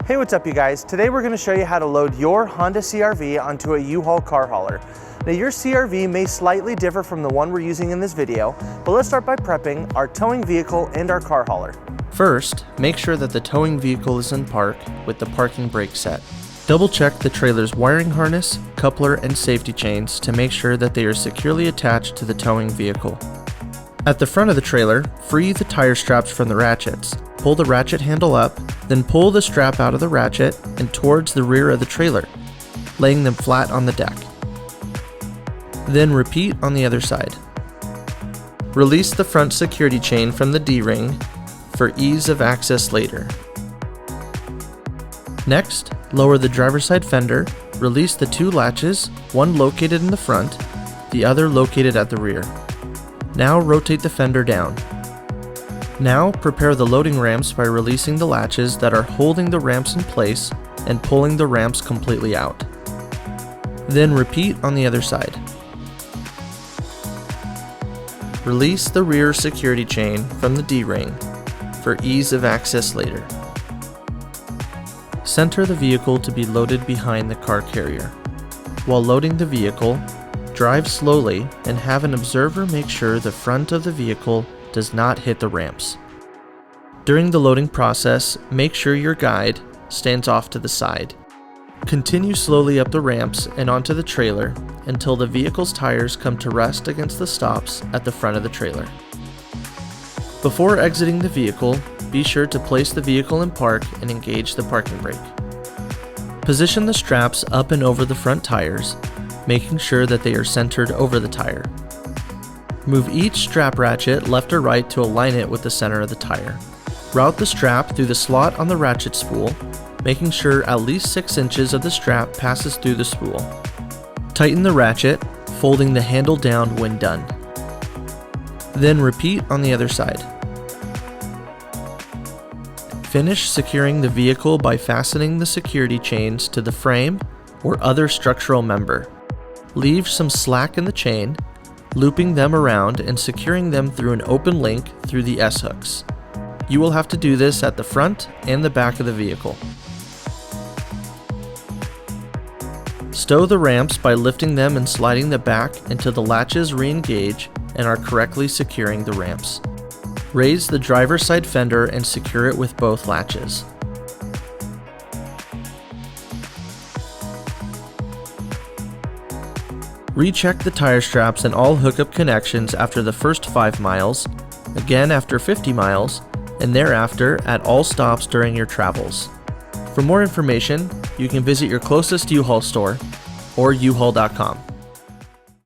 Hey, what's up you guys? Today we're going to show you how to load your Honda CR-V onto a U-Haul car hauler. Now your CR-V may slightly differ from the one we're using in this video, but let's start by prepping our towing vehicle and our car hauler. First, make sure that the towing vehicle is in park with the parking brake set. Double check the trailer's wiring harness, coupler, and safety chains to make sure that they are securely attached to the towing vehicle. At the front of the trailer, free the tire straps from the ratchets. Pull the ratchet handle up, then pull the strap out of the ratchet and towards the rear of the trailer, laying them flat on the deck. Then repeat on the other side. Release the front security chain from the D-ring for ease of access later. Next, lower the driver's side fender, release the two latches, one located in the front, the other located at the rear. Now rotate the fender down. Now prepare the loading ramps by releasing the latches that are holding the ramps in place and pulling the ramps completely out. Then repeat on the other side. Release the rear security chain from the D-ring for ease of access later. Center the vehicle to be loaded behind the car carrier. While loading the vehicle, drive slowly and have an observer make sure the front of the vehicle does not hit the ramps. During the loading process, make sure your guide stands off to the side. Continue slowly up the ramps and onto the trailer until the vehicle's tires come to rest against the stops at the front of the trailer. Before exiting the vehicle, be sure to place the vehicle in park and engage the parking brake. Position the straps up and over the front tires, making sure that they are centered over the tire. Move each strap ratchet left or right to align it with the center of the tire. Route the strap through the slot on the ratchet spool, making sure at least 6 inches of the strap passes through the spool. Tighten the ratchet, folding the handle down when done. Then repeat on the other side. Finish securing the vehicle by fastening the security chains to the frame or other structural member. Leave some slack in the chain, looping them around and securing them through an open link through the S-hooks. You will have to do this at the front and the back of the vehicle. Stow the ramps by lifting them and sliding the back until the latches re-engage and are correctly securing the ramps. Raise the driver's side fender and secure it with both latches. Recheck the tire straps and all hookup connections after the first 5 miles, again after 50 miles, and thereafter at all stops during your travels. For more information, you can visit your closest U-Haul store or uhaul.com.